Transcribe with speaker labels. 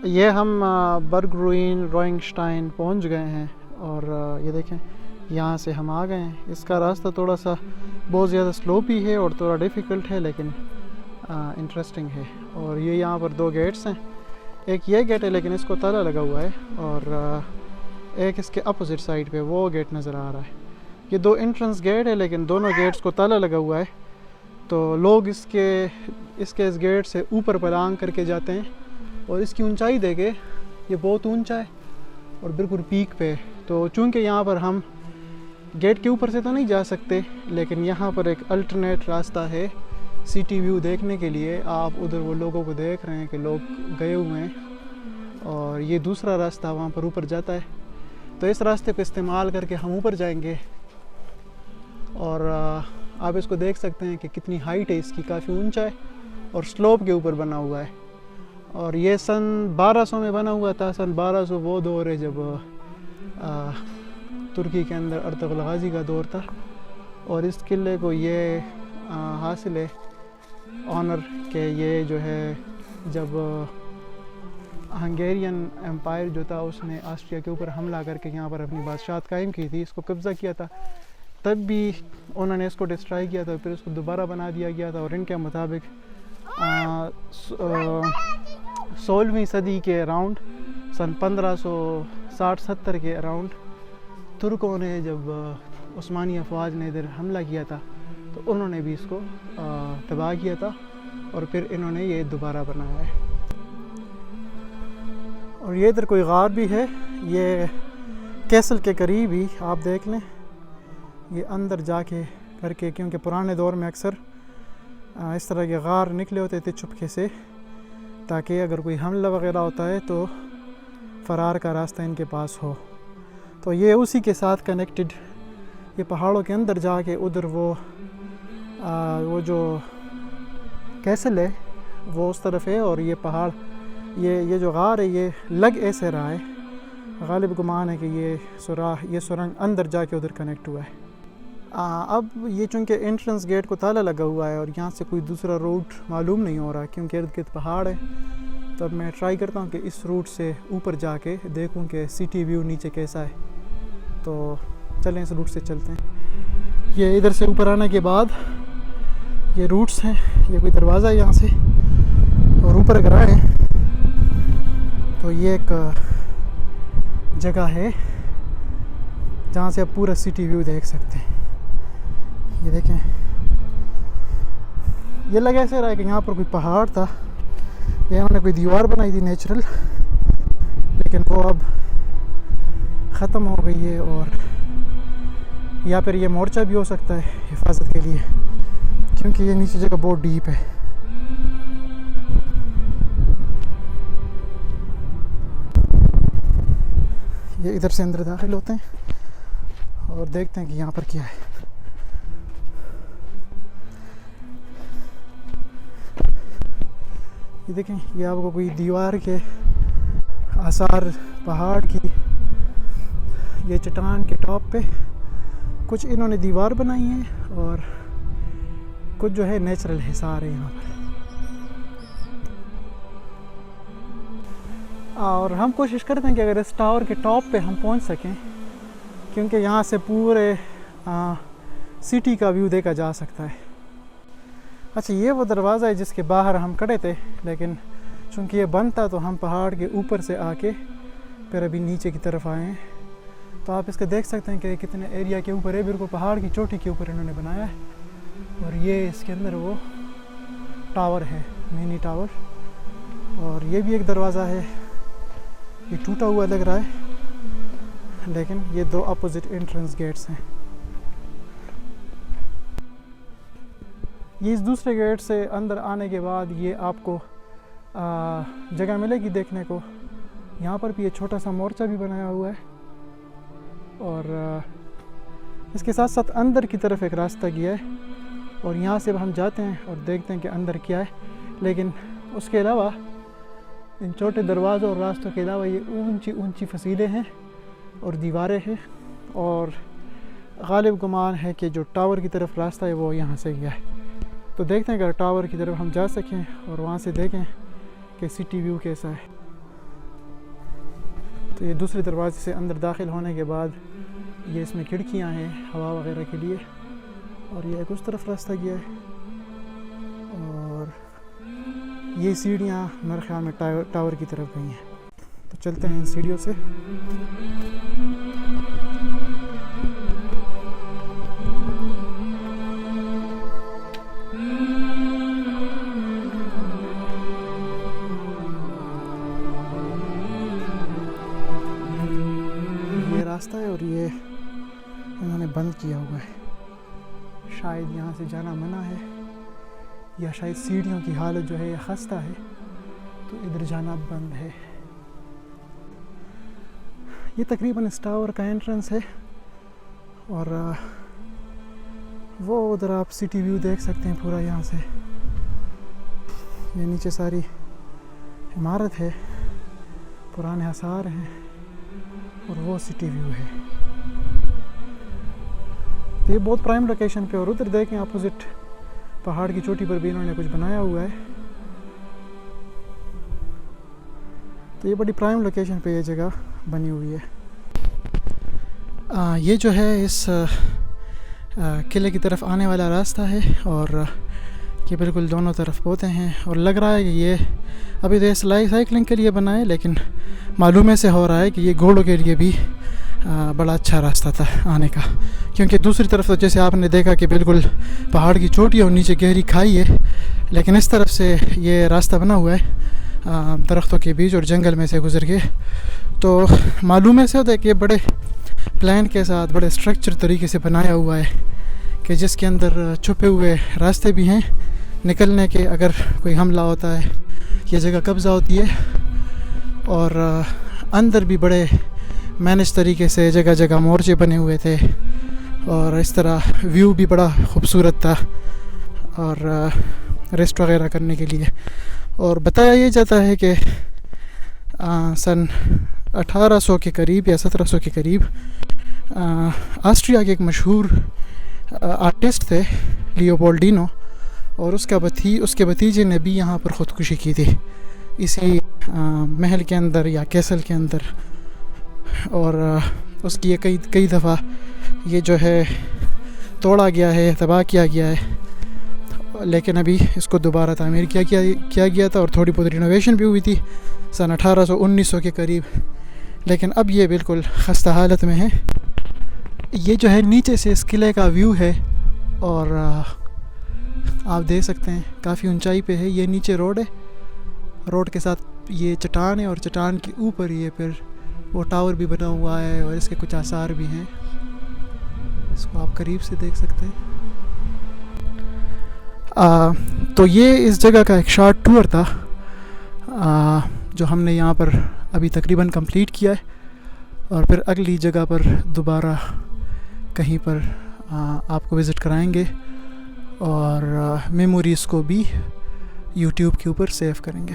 Speaker 1: ये हम बर्ग रुइन रोइंगस्टाइन पहुंच गए हैं और ये देखें यहाँ से हम आ गए हैं। इसका रास्ता थोड़ा सा बहुत ज़्यादा स्लोपी है और थोड़ा डिफ़िकल्ट है, लेकिन इंटरेस्टिंग है। और ये यहाँ पर दो गेट्स हैं, एक ये गेट है लेकिन इसको ताला लगा हुआ है, और एक इसके अपोजिट साइड पे वो गेट नज़र आ रहा है। ये दो एंट्रेंस गेट है लेकिन दोनों गेट्स को ताला लगा हुआ है, तो लोग इस गेट से ऊपर पलांग करके जाते हैं। और इसकी ऊंचाई देखे, ये बहुत ऊंचा है और बिल्कुल पीक पे। तो चूंकि यहाँ पर हम गेट के ऊपर से तो नहीं जा सकते, लेकिन यहाँ पर एक अल्टरनेट रास्ता है सिटी व्यू देखने के लिए। आप उधर वो लोगों को देख रहे हैं कि लोग गए हुए हैं, और ये दूसरा रास्ता वहाँ पर ऊपर जाता है। तो इस रास्ते को इस्तेमाल करके हम ऊपर जाएंगे, और आप इसको देख सकते हैं कि कितनी हाइट है इसकी, काफ़ी ऊंचा है और स्लोप के ऊपर बना हुआ है। और ये सन 1200 में बना हुआ था। सन 1200 वो दौर है जब तुर्की के अंदर अर्तुगरुल गाजी का दौर था, और इस किले को ये हासिल है ऑनर के, ये जो है जब हंगेरियन एम्पायर जो था उसने ऑस्ट्रिया के ऊपर हमला करके यहाँ पर अपनी बादशाहत कायम की थी, इसको कब्ज़ा किया था, तब भी उन्होंने इसको डिस्ट्रॉय किया था, फिर इसको दोबारा बना दिया गया था। और इनके मुताबिक 16वीं सदी के अराउंड, सन 1560-70 के अराउंड, तुर्कों ने जब उस्मानी अफवाज ने इधर हमला किया था तो उन्होंने भी इसको तबाह किया था, और फिर इन्होंने ये दोबारा बनाया है। और ये इधर कोई गार भी है, ये कैसल के करीब ही आप देख लें, ये अंदर जाके करके, क्योंकि पुराने दौर में अक्सर इस तरह के गार निकले होते थे चुपके से, ताकि अगर कोई हमला वगैरह होता है तो फ़रार का रास्ता इनके पास हो। तो ये उसी के साथ कनेक्टेड, ये पहाड़ों के अंदर जाके उधर वो जो कैसल है वो उस तरफ है, और ये पहाड़, ये जो गार है ये लग ऐसे रहा है, गालिब गुमान है कि ये सुरंग अंदर जाके उधर कनेक्ट हुआ है। अब ये चूँकि एंट्रेंस गेट को ताला लगा हुआ है और यहाँ से कोई दूसरा रूट मालूम नहीं हो रहा क्योंकि इर्द गिर्द पहाड़ है, तो अब मैं ट्राई करता हूँ कि इस रूट से ऊपर जाके देखूँ कि सिटी व्यू नीचे कैसा है। तो चलें इस रूट से चलते हैं। ये इधर से ऊपर आने के बाद ये रूट्स हैं, ये कोई दरवाज़ा है यहाँ से, और ऊपर अगर आए तो ये एक जगह है जहाँ से आप पूरा सिटी व्यू देख सकते हैं। ये देखें, ये लगा ऐसे रहा है कि यहाँ पर कोई पहाड़ था, ये उन्होंने कोई दीवार बनाई थी नेचुरल, लेकिन वो अब ख़त्म हो गई है, और या फिर ये मोर्चा भी हो सकता है हिफाजत के लिए, क्योंकि ये नीचे जगह बहुत डीप है। ये इधर से अंदर दाखिल होते हैं और देखते हैं कि यहाँ पर क्या है। ये देखें, ये आपको कोई दीवार के आसार पहाड़ की, ये चट्टान के टॉप पे कुछ इन्होंने दीवार बनाई है, और कुछ जो है नेचुरल हिसार है यहाँ पर। और हम कोशिश करते हैं कि अगर इस टावर के टॉप पे हम पहुँच सकें, क्योंकि यहाँ से पूरे सिटी का व्यू देखा जा सकता है। अच्छा, ये वो दरवाज़ा है जिसके बाहर हम खड़े थे, लेकिन चूँकि ये बंद था तो हम पहाड़ के ऊपर से आके फिर अभी नीचे की तरफ आए हैं। तो आप इसके देख सकते हैं कि कितने एरिया के ऊपर है, बिल्कुल पहाड़ की चोटी के ऊपर इन्होंने बनाया है। और ये इसके अंदर वो टावर है, मिनी टावर। और ये भी एक दरवाज़ा है, ये टूटा हुआ लग रहा है, लेकिन ये दो अपोजिट एंट्रेंस गेट्स हैं। ये इस दूसरे गेट से अंदर आने के बाद ये आपको जगह मिलेगी देखने को। यहाँ पर भी ये छोटा सा मोर्चा भी बनाया हुआ है और इसके साथ साथ अंदर की तरफ एक रास्ता गया है और यहाँ से हम जाते हैं और देखते हैं कि अंदर क्या है। लेकिन उसके अलावा इन छोटे दरवाज़ों और रास्तों के अलावा ये ऊंची ऊंची फसीलें हैं और दीवारें हैं और गालिब गुमान है कि जो टावर की तरफ रास्ता है वो यहाँ से गया है। तो देखते हैं अगर टावर की तरफ हम जा सकें और वहाँ से देखें कि सिटी व्यू कैसा है। तो ये दूसरे दरवाजे से अंदर दाखिल होने के बाद ये इसमें खिड़कियाँ हैं हवा वगैरह के लिए और ये एक उस तरफ रास्ता गया है और ये सीढ़ियाँ मेरे ख्याल में टावर की तरफ गई हैं। तो चलते हैं इन सीढ़ियों से। ये रास्ता है और ये इन्होंने बंद किया हुआ है, शायद यहाँ से जाना मना है या शायद सीढ़ियों की हालत जो है खस्ता है तो इधर जाना बंद है। ये तकरीबन इस टावर का एंट्रेंस है और वो उधर आप सिटी व्यू देख सकते हैं पूरा यहाँ से। ये नीचे सारी इमारत है, पुराने आसार हैं और वो सिटी व्यू है। तो ये बहुत प्राइम लोकेशन पे और उधर देखें अपोजिट पहाड़ की चोटी पर भी इन्होंने कुछ बनाया हुआ है। तो ये बड़ी प्राइम लोकेशन पे ये जगह बनी हुई है। ये जो है इस किले की तरफ आने वाला रास्ता है और ये बिल्कुल दोनों तरफ पौधे हैं और लग रहा है कि ये अभी तो साइकिलिंग के लिए बना है, लेकिन मालूम से हो रहा है कि ये घोड़ों के लिए भी बड़ा अच्छा रास्ता था आने का, क्योंकि दूसरी तरफ तो जैसे आपने देखा कि बिल्कुल पहाड़ की चोटी है और नीचे गहरी खाई है, लेकिन इस तरफ से ये रास्ता बना हुआ है दरख्तों के बीच और जंगल में से गुजर के। तो मालूम से होता है कि ये बड़े प्लान के साथ बड़े स्ट्रक्चर तरीके से बनाया हुआ है कि जिसके अंदर छुपे हुए रास्ते भी हैं निकलने के, अगर कोई हमला होता है ये जगह कब्ज़ा होती है। और अंदर भी बड़े मैनेज तरीके से जगह जगह मोर्चे बने हुए थे और इस तरह व्यू भी बड़ा खूबसूरत था और रेस्ट वगैरह करने के लिए। और बताया ये जाता है कि सन 1800 के करीब या 1700 के करीब ऑस्ट्रिया के एक मशहूर आर्टिस्ट थे लियोपोल्डिनो और उसके भतीजे ने भी यहाँ पर ख़ुदकुशी की थी इसी महल के अंदर या कैसल के अंदर। और उसकी ये कई दफ़ा ये जो है तोड़ा गया है, तबाह किया गया है, लेकिन अभी इसको दोबारा तामीर किया गया था और थोड़ी बहुत रिनोवेशन भी हुई थी सन 1800-1900 के करीब, लेकिन अब ये बिल्कुल खस्ता हालत में है। ये जो है नीचे से इस किले का व्यू है और आप देख सकते हैं काफ़ी ऊंचाई पे है। ये नीचे रोड है, रोड के साथ ये चट्टान है और चट्टान के ऊपर ये फिर वो टावर भी बना हुआ है और इसके कुछ आसार भी हैं, इसको आप करीब से देख सकते हैं। तो ये इस जगह का एक शॉर्ट टूर था जो हमने यहाँ पर अभी तकरीबन कंप्लीट किया है और फिर अगली जगह पर दोबारा कहीं पर आपको विज़िट कराएंगे और मेमोरीज़ को भी YouTube के ऊपर सेव करेंगे।